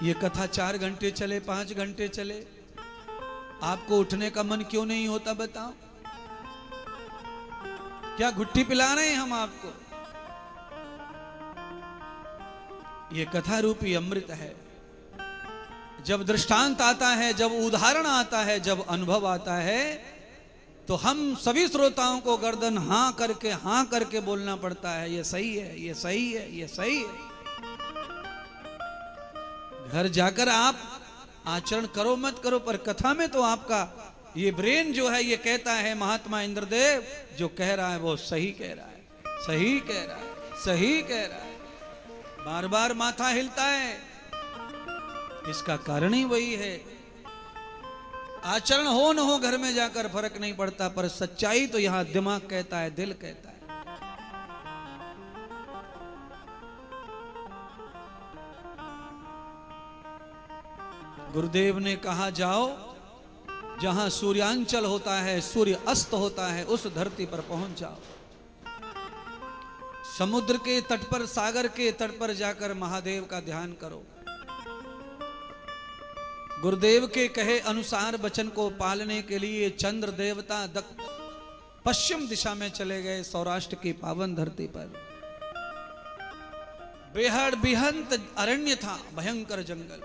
ये कथा 4 घंटे चले, 5 घंटे चले, आपको उठने का मन क्यों नहीं होता बताओ? क्या घुट्टी पिला रहे हैं हम आपको? ये कथा रूपी अमृत है। जब दृष्टांत आता है, जब उदाहरण आता है, जब अनुभव आता है, तो हम सभी श्रोताओं को गर्दन हां करके बोलना पड़ता है, ये सही है, ये सही है, ये सही है। घर जाकर आप आचरण करो मत करो, पर कथा में तो आपका ये ब्रेन जो है ये कहता है महात्मा इंद्रदेव जो कह रहा है वो सही कह रहा है, सही कह रहा है, सही कह रहा है। बार बार माथा हिलता है, इसका कारण ही वही है। आचरण हो न हो घर में जाकर फर्क नहीं पड़ता, पर सच्चाई तो यहां दिमाग कहता है, दिल कहता है। गुरुदेव ने कहा जाओ जहां सूर्यांचल होता है, सूर्य अस्त होता है, उस धरती पर पहुंच जाओ। समुद्र के तट पर, सागर के तट पर जाकर महादेव का ध्यान करो। गुरुदेव के कहे अनुसार वचन को पालने के लिए चंद्र देवता पश्चिम दिशा में चले गए, सौराष्ट्र की पावन धरती पर। बेहद बिहंत अरण्य था, भयंकर जंगल।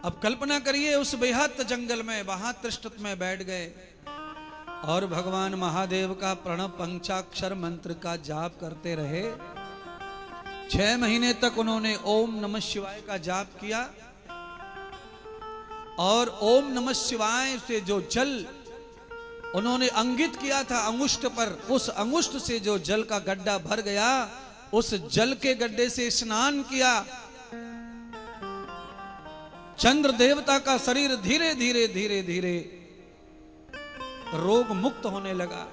अब कल्पना करिए उस बेहद जंगल में वहां त्रिष्टत में बैठ गए और भगवान महादेव का प्रणव पंचाक्षर मंत्र का जाप करते रहे। 6 महीने तक उन्होंने ओम नमः शिवाय का जाप किया और ओम नमः शिवाय से जो जल उन्होंने अंकित किया था अंगुष्ठ पर, उस अंगुष्ठ से जो जल का गड्ढा भर गया, उस जल के गड्ढे से स्नान किया। चंद्र देवता का शरीर धीरे धीरे धीरे धीरे रोग मुक्त होने लगा।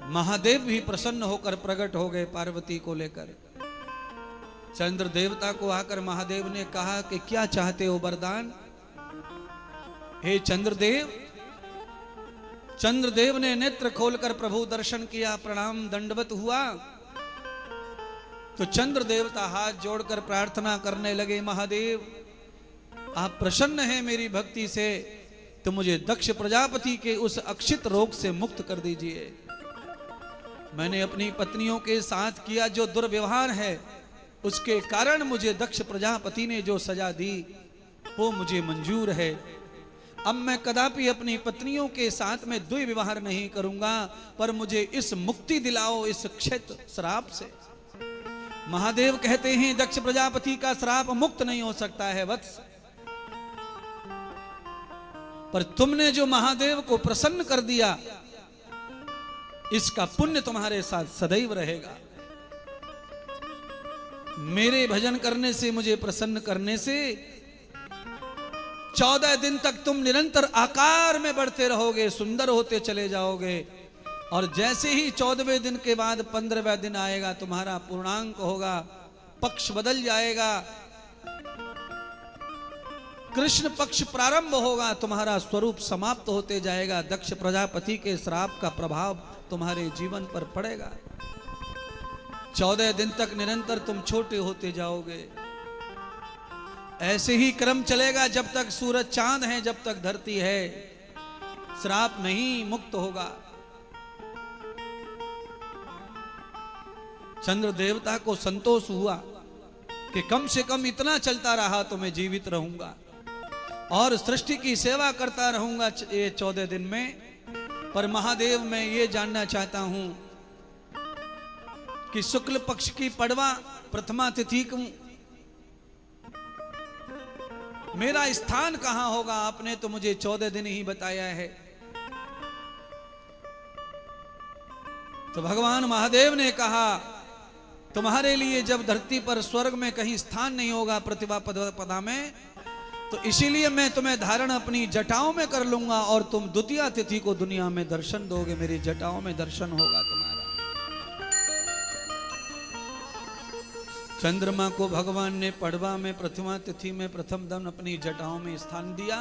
महादेव भी प्रसन्न होकर प्रकट हो गए पार्वती को लेकर। चंद्र देवता को आकर महादेव ने कहा कि क्या चाहते हो वरदान? हे चंद्रदेव। चंद्रदेव ने नेत्र खोलकर प्रभु दर्शन किया, प्रणाम दंडवत हुआ तो चंद्र देवता हाथ जोड़कर प्रार्थना करने लगे, महादेव आप प्रसन्न हैं मेरी भक्ति से, तो मुझे दक्ष प्रजापति के उस अक्षित रोग से मुक्त कर दीजिए। मैंने अपनी पत्नियों के साथ किया जो दुर्व्यवहार है, उसके कारण मुझे दक्ष प्रजापति ने जो सजा दी वो मुझे मंजूर है। अब मैं कदापि अपनी पत्नियों के साथ में दुर्व्यवहार नहीं करूंगा, पर मुझे इस मुक्ति दिलाओ इस क्षेत्र श्राप से। महादेव कहते हैं दक्ष प्रजापति का श्राप मुक्त नहीं हो सकता है वत्स, पर तुमने जो महादेव को प्रसन्न कर दिया इसका पुण्य तुम्हारे साथ सदैव रहेगा। मेरे भजन करने से, मुझे प्रसन्न करने से 14 दिन तक तुम निरंतर आकार में बढ़ते रहोगे, सुंदर होते चले जाओगे। और जैसे ही 14वें दिन के बाद 15वां दिन आएगा, तुम्हारा पूर्णांक होगा, पक्ष बदल जाएगा, कृष्ण पक्ष प्रारंभ होगा, तुम्हारा स्वरूप समाप्त होते जाएगा। दक्ष प्रजापति के श्राप का प्रभाव तुम्हारे जीवन पर पड़ेगा। 14 दिन तक निरंतर तुम छोटे होते जाओगे। ऐसे ही क्रम चलेगा जब तक सूरज चांद है, जब तक धरती है, श्राप नहीं मुक्त होगा। चंद्र देवता को संतोष हुआ कि कम से कम इतना चलता रहा तो मैं जीवित रहूंगा और सृष्टि की सेवा करता रहूंगा ये 14 दिन में। पर महादेव मैं ये जानना चाहता हूं कि शुक्ल पक्ष की पड़वा प्रथमा तिथि को मेरा स्थान कहां होगा? आपने तो मुझे 14 दिन ही बताया है। तो भगवान महादेव ने कहा तुम्हारे लिए जब धरती पर स्वर्ग में कहीं स्थान नहीं होगा प्रतिभा पदा में, तो इसीलिए मैं तुम्हें धारण अपनी जटाओं में कर लूंगा और तुम द्वितीय तिथि को दुनिया में दर्शन दोगे, मेरी जटाओं में दर्शन होगा तुम्हारा। चंद्रमा को भगवान ने पड़वा में प्रथमा तिथि में प्रथम दिन अपनी जटाओं में स्थान दिया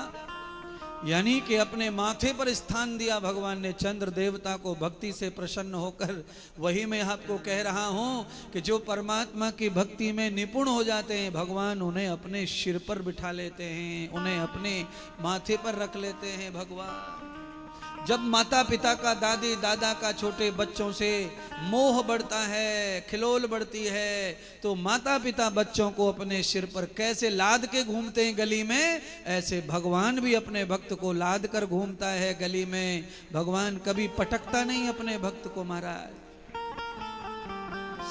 यानी कि अपने माथे पर स्थान दिया भगवान ने चंद्र देवता को भक्ति से प्रसन्न होकर। वही मैं आपको कह रहा हूं कि जो परमात्मा की भक्ति में निपुण हो जाते हैं, भगवान उन्हें अपने सिर पर बिठा लेते हैं, उन्हें अपने माथे पर रख लेते हैं भगवान। जब माता पिता का, दादी दादा का छोटे बच्चों से मोह बढ़ता है, खिलोल बढ़ती है, तो माता पिता बच्चों को अपने सिर पर कैसे लाद के घूमते हैं गली में, ऐसे भगवान भी अपने भक्त को लाद कर घूमता है गली में। भगवान कभी पटकता नहीं अपने भक्त को महाराज।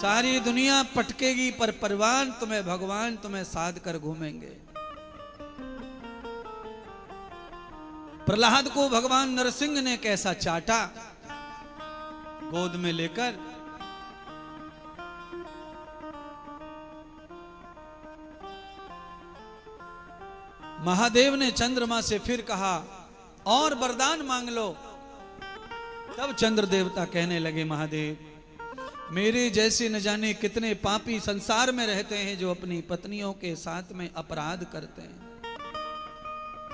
सारी दुनिया पटकेगी पर परवान तुम्हें, भगवान तुम्हें साध कर घूमेंगे। प्रहलाद को भगवान नरसिंह ने कैसा चाटा गोद में लेकर। महादेव ने चंद्रमा से फिर कहा और वरदान मांग लो। तब चंद्र देवता कहने लगे, महादेव मेरे जैसे न जाने कितने पापी संसार में रहते हैं जो अपनी पत्नियों के साथ में अपराध करते हैं,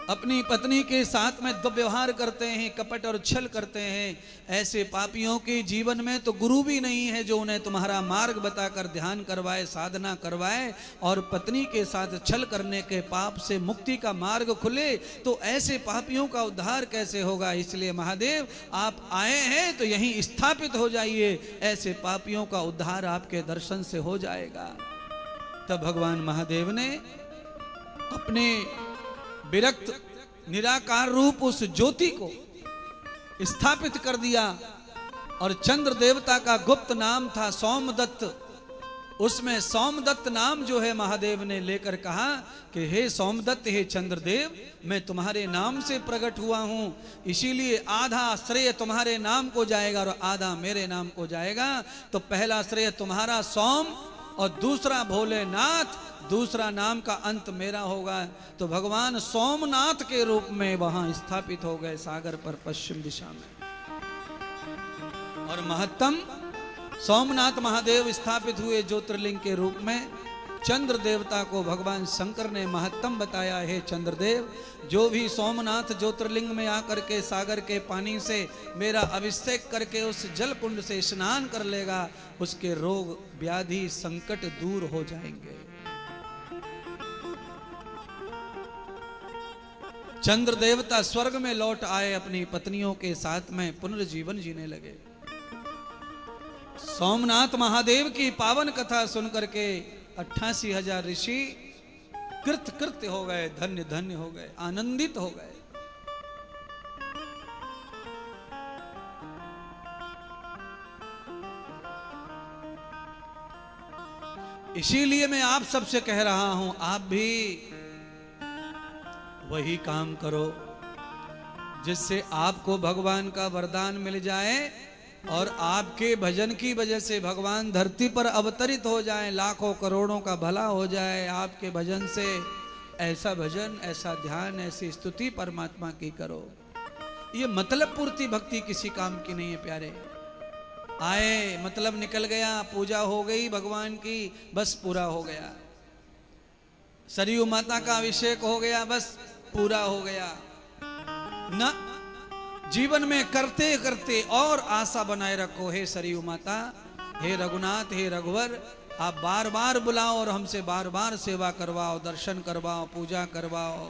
अपनी पत्नी के साथ में दुर्व्यवहार करते हैं, कपट और छल करते हैं। ऐसे पापियों के जीवन में तो गुरु भी नहीं है जो उन्हें तुम्हारा मार्ग बताकर ध्यान करवाए, साधना करवाए और पत्नी के साथ छल करने के पाप से मुक्ति का मार्ग खुले। तो ऐसे पापियों का उद्धार कैसे होगा? इसलिए महादेव आप आए हैं तो यहीं स्थापित हो जाइए, ऐसे पापियों का उद्धार आपके दर्शन से हो जाएगा। तब भगवान महादेव ने अपने विरक्त निराकार रूप उस ज्योति को स्थापित कर दिया और चंद्र देवता का गुप्त नाम था सोमदत्त। उसमें सोमदत्त नाम जो है महादेव ने लेकर कहा कि हे सोमदत्त, हे चंद्रदेव, मैं तुम्हारे नाम से प्रकट हुआ हूं, इसीलिए आधा श्रेय तुम्हारे नाम को जाएगा और आधा मेरे नाम को जाएगा। तो पहला श्रेय तुम्हारा सोम और दूसरा भोलेनाथ, दूसरा नाम का अंत मेरा होगा। तो भगवान सोमनाथ के रूप में वहां स्थापित हो गए सागर पर पश्चिम दिशा में। और महत्तम सोमनाथ महादेव स्थापित हुए ज्योतिर्लिंग के रूप में। चंद्र देवता को भगवान शंकर ने महत्तम बताया, है चंद्रदेव, जो भी सोमनाथ ज्योतिर्लिंग में आकर के सागर के पानी से मेरा अभिषेक करके उस जल कुंड से स्नान कर लेगा, उसके रोग व्याधि संकट दूर हो जाएंगे। चंद्र देवता स्वर्ग में लौट आए, अपनी पत्नियों के साथ में पुनर्जीवन जीने लगे। सोमनाथ महादेव की पावन कथा सुनकर के 88,000 ऋषि कृत्य हो गए, धन्य धन्य हो गए, आनंदित हो गए। इसीलिए मैं आप सबसे कह रहा हूं, आप भी वही काम करो जिससे आपको भगवान का वरदान मिल जाए और आपके भजन की वजह से भगवान धरती पर अवतरित हो जाए, लाखों करोड़ों का भला हो जाए आपके भजन से। ऐसा भजन, ऐसा ध्यान, ऐसी स्तुति परमात्मा की करो। ये मतलब पूर्ति भक्ति किसी काम की नहीं है प्यारे। आए मतलब निकल गया, पूजा हो गई भगवान की, बस पूरा हो गया। सरयू माता का अभिषेक हो गया, बस पूरा हो गया ना। जीवन में करते करते और आशा बनाए रखो। हे सरयू माता, हे रघुनाथ, हे रघुवर, आप बार बार बुलाओ और हमसे बार बार सेवा करवाओ, दर्शन करवाओ, पूजा करवाओ।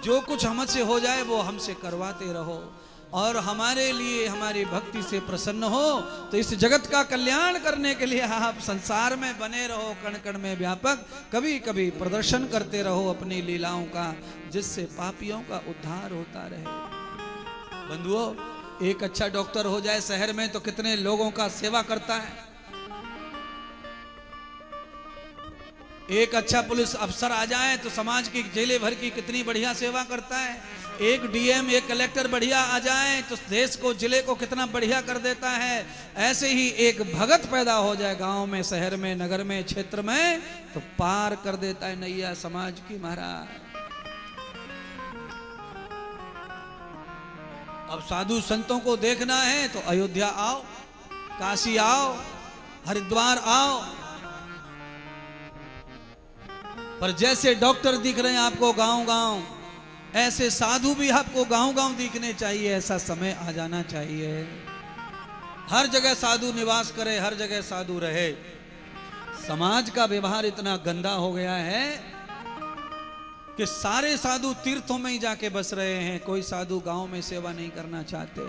जो कुछ हमसे हो जाए वो हमसे करवाते रहो और हमारे लिए, हमारी भक्ति से प्रसन्न हो। तो इस जगत का कल्याण करने के लिए आप संसार में बने रहो, कण कण में व्यापक, कभी कभी प्रदर्शन करते रहो अपनी लीलाओं का, जिससे पापियों का उद्धार होता रहे। बंधुओं, एक अच्छा डॉक्टर हो जाए शहर में तो कितने लोगों का सेवा करता है। एक अच्छा पुलिस अफसर आ जाए तो समाज की जिले भर की कितनी बढ़िया सेवा करता है। एक डीएम, एक कलेक्टर बढ़िया आ जाए तो देश को, जिले को कितना बढ़िया कर देता है। ऐसे ही एक भगत पैदा हो जाए गांव में, शहर में, नगर में, क्षेत्र में, तो पार कर देता है नैया समाज की महाराज। अब साधु संतों को देखना है तो अयोध्या आओ, काशी आओ, हरिद्वार आओ। पर जैसे डॉक्टर दिख रहे हैं आपको गांव गांव, ऐसे साधु भी आपको गांव गांव दिखने चाहिए। ऐसा समय आ जाना चाहिए, हर जगह साधु निवास करे, हर जगह साधु रहे। समाज का व्यवहार इतना गंदा हो गया है कि सारे साधु तीर्थों में ही जाके बस रहे हैं, कोई साधु गांव में सेवा नहीं करना चाहते।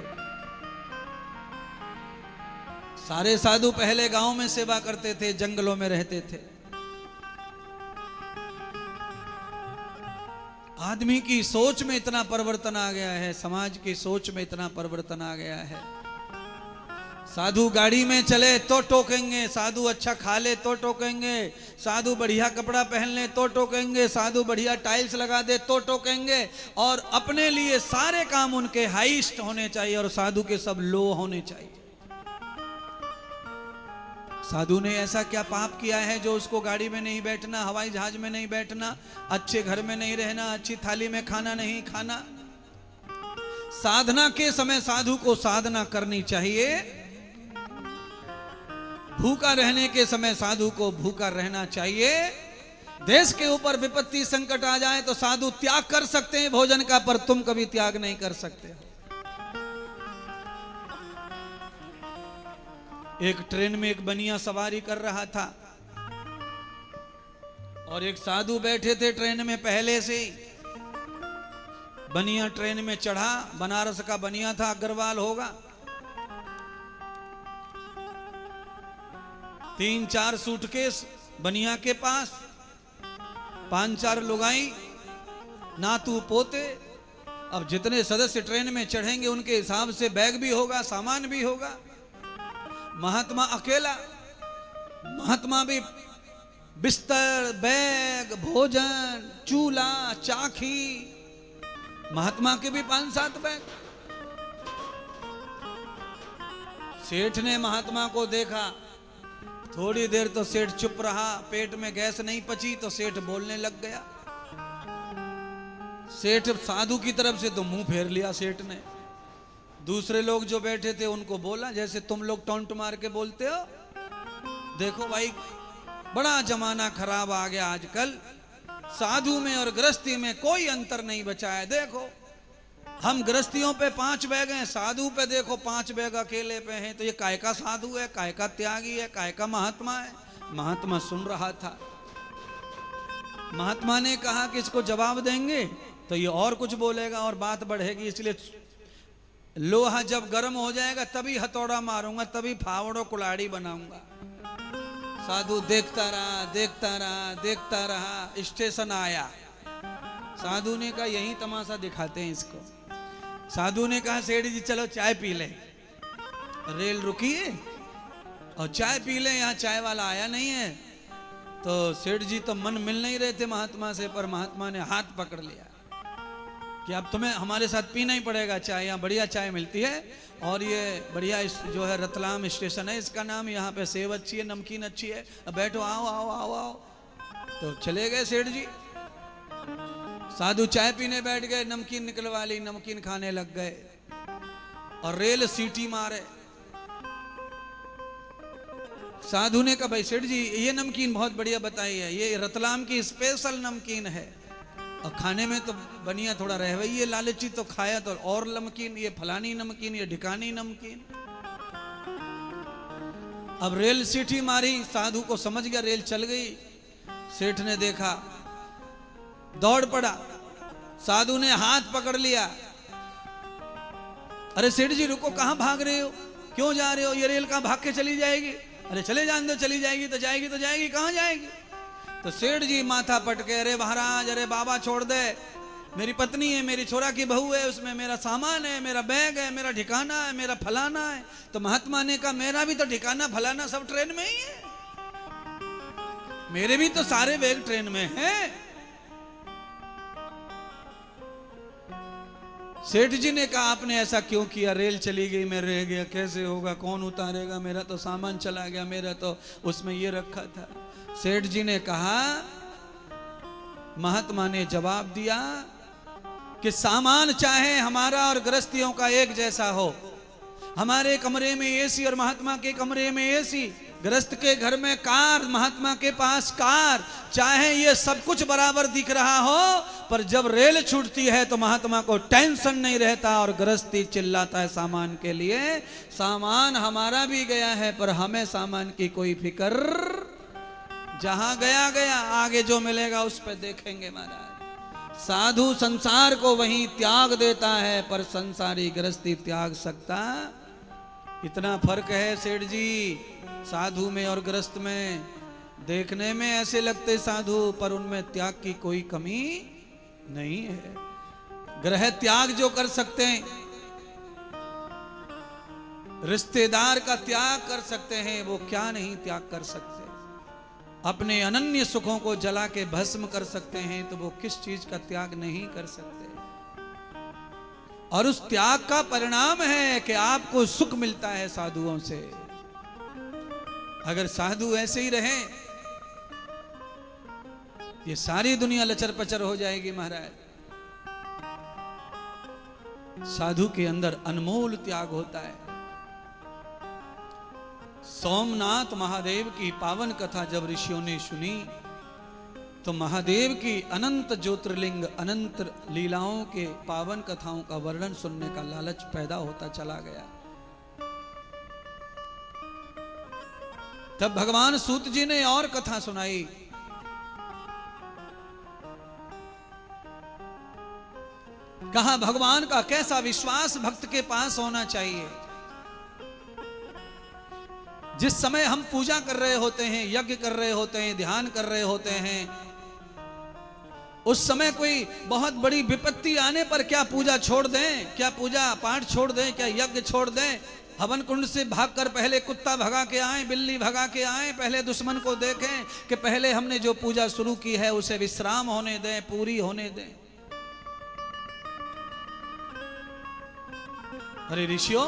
सारे साधु पहले गांव में सेवा करते थे, जंगलों में रहते थे। आदमी की सोच में इतना परिवर्तन आ गया है, समाज की सोच में इतना परिवर्तन आ गया है। साधु गाड़ी में चले तो टोकेंगे, साधु अच्छा खा ले तो टोकेंगे, साधु बढ़िया कपड़ा पहन ले तो टोकेंगे, साधु बढ़िया टाइल्स लगा दे तो टोकेंगे, और अपने लिए सारे काम उनके हाईएस्ट होने चाहिए और साधु के सब लो होने चाहिए। साधु ने ऐसा क्या पाप किया है जो उसको गाड़ी में नहीं बैठना, हवाई जहाज में नहीं बैठना, अच्छे घर में नहीं रहना, अच्छी थाली में खाना नहीं खाना। साधना के समय साधु को साधना करनी चाहिए, भूखा रहने के समय साधु को भूखा रहना चाहिए। देश के ऊपर विपत्ति संकट आ जाए तो साधु त्याग कर सकते हैं भोजन का, पर तुम कभी त्याग नहीं कर सकते। एक ट्रेन में एक बनिया सवारी कर रहा था और एक साधु बैठे थे ट्रेन में पहले से ही। बनिया ट्रेन में चढ़ा, बनारस का बनिया था, अग्रवाल होगा। 3-4 सूटकेस बनिया के पास, 5-4 लुगाई, नातू पोते। अब जितने सदस्य ट्रेन में चढ़ेंगे उनके हिसाब से बैग भी होगा, सामान भी होगा। महात्मा अकेला, महात्मा भी बिस्तर, बैग, भोजन, चूल्हा, चाखी, महात्मा के भी 5-7 बैग। सेठ ने महात्मा को देखा, थोड़ी देर तो सेठ चुप रहा, पेट में गैस नहीं पची तो सेठ बोलने लग गया। सेठ साधु की तरफ से तो मुंह फेर लिया सेठ ने। दूसरे लोग जो बैठे थे उनको बोला, जैसे तुम लोग टोंट मार के बोलते हो, देखो भाई बड़ा जमाना खराब आ गया आजकल, साधु में और गृहस्थी में कोई अंतर नहीं बचा है। देखो हम गृहस्थियों पे 5 बैग हैं, साधु पे देखो 5 बैग अकेले पे हैं, तो ये काय का साधु है, काय का त्यागी है, काय का महात्मा है। महात्मा सुन रहा था। महात्मा ने कहा कि इसको जवाब देंगे तो ये और कुछ बोलेगा और बात बढ़ेगी, इसलिए लोहा जब गर्म हो जाएगा तभी हथौड़ा मारूंगा, तभी फावड़ो कुलाड़ी बनाऊंगा। साधु देखता रहा, देखता रहा, देखता रहा। स्टेशन आया, साधु ने कहा यही तमाशा दिखाते हैं इसको। साधु ने कहा सेठ जी चलो चाय पी ले। रेल रुकी है और चाय पी ले, यहाँ चाय वाला आया नहीं है। तो सेठ जी तो मन मिल नहीं रहे थे महात्मा से, पर महात्मा ने हाथ पकड़ लिया कि अब तुम्हें हमारे साथ पीना ही पड़ेगा चाय, यहाँ बढ़िया चाय मिलती है और ये बढ़िया जो है रतलाम स्टेशन है इसका नाम, यहाँ पे सेव अच्छी है, नमकीन अच्छी है, अब बैठो, आओ आओ आओ आओ। तो चले गए सेठ जी। साधु चाय पीने बैठ गए, नमकीन निकलवा ली, नमकीन खाने लग गए और रेल सीटी मारे। साधु ने कहा भाई सेठ जी ये नमकीन बहुत बढ़िया बताई है, ये रतलाम की स्पेशल नमकीन है और खाने में तो बनिया थोड़ा रह वही है, लालची तो खाया तो और नमकीन, ये फलानी नमकीन, ये ढिकानी नमकीन। अब रेल सीटी मारी, साधु को समझ गया रेल चल गई। सेठ ने देखा, दौड़ पड़ा, साधु ने हाथ पकड़ लिया। अरे सेठ जी रुको, कहां भाग रहे हो, क्यों जा रहे हो, ये रेल कहां भाग के चली जाएगी। अरे चले जान दो, चली जाएगी तो जाएगी तो जाएगी, कहां जाएगी। तो सेठ जी माथा पटके, अरे महाराज, अरे बाबा छोड़ दे, मेरी पत्नी है, मेरी छोरा की बहू है, उसमें मेरा सामान है, मेरा बैग है, मेरा ठिकाना है, मेरा फलाना है। तो महात्मा ने कहा मेरा भी तो ठिकाना फलाना सब ट्रेन में ही है, मेरे भी तो सारे बैग ट्रेन में हैं। सेठ जी ने कहा आपने ऐसा क्यों किया, रेल चली गई मैं रह गया, कैसे होगा, कौन उतारेगा, मेरा तो सामान चला गया, मेरा तो उसमें ये रखा था। सेठ जी ने कहा, महात्मा ने जवाब दिया कि सामान चाहे हमारा और गृहस्थियों का एक जैसा हो, हमारे कमरे में एसी और महात्मा के कमरे में एसी, गृहस्थ के घर में कार, महात्मा के पास कार, चाहे ये सब कुछ बराबर दिख रहा हो, पर जब रेल छूटती है तो महात्मा को टेंशन नहीं रहता और गृहस्थी चिल्लाता है सामान के लिए, सामान हमारा भी गया है पर हमें सामान की कोई फिक्र, जहां गया गया, आगे जो मिलेगा उस पर देखेंगे महाराज। साधु संसार को वहीं त्याग देता है पर संसारी गृहस्थी त्याग सकता, इतना फर्क है सेठ जी साधु में और गृहस्थ में। देखने में ऐसे लगते साधु पर उनमें त्याग की कोई कमी नहीं है। ग्रह त्याग जो कर सकते हैं, रिश्तेदार का त्याग कर सकते हैं, वो क्या नहीं त्याग कर सकते। अपने अनन्य सुखों को जला के भस्म कर सकते हैं तो वो किस चीज का त्याग नहीं कर सकते। और उस त्याग का परिणाम है कि आपको सुख मिलता है साधुओं से। अगर साधु ऐसे ही रहे ये सारी दुनिया लचर पचर हो जाएगी महाराज। साधु के अंदर अनमोल त्याग होता है। सोमनाथ महादेव की पावन कथा जब ऋषियों ने सुनी तो महादेव की अनंत ज्योतिर्लिंग, अनंत लीलाओं के पावन कथाओं का वर्णन सुनने का लालच पैदा होता चला गया। तब भगवान सूत जी ने और कथा सुनाई। कहा भगवान का कैसा विश्वास भक्त के पास होना चाहिए। जिस समय हम पूजा कर रहे होते हैं, यज्ञ कर रहे होते हैं, ध्यान कर रहे होते हैं, उस समय कोई बहुत बड़ी विपत्ति आने पर क्या पूजा छोड़ दें, क्या पूजा पाठ छोड़ दें, क्या यज्ञ छोड़ दें? हवन कुंड से भागकर पहले कुत्ता भगा के आए, बिल्ली भगा के आए, पहले दुश्मन को देखें कि पहले हमने जो पूजा शुरू की है उसे विश्राम होने दें, पूरी होने दें। अरे ऋषियों,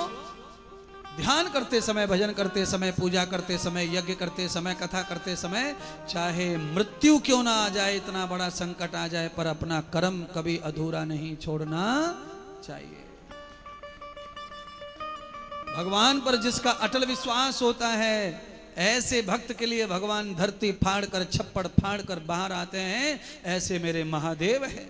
ध्यान करते समय, भजन करते समय, पूजा करते समय, यज्ञ करते समय, कथा करते समय, चाहे मृत्यु क्यों ना आ जाए, इतना बड़ा संकट आ जाए, पर अपना कर्म कभी अधूरा नहीं छोड़ना चाहिए। भगवान पर जिसका अटल विश्वास होता है, ऐसे भक्त के लिए भगवान धरती फाड़ कर, छप्पड़ फाड़ कर बाहर आते हैं। ऐसे मेरे महादेव है।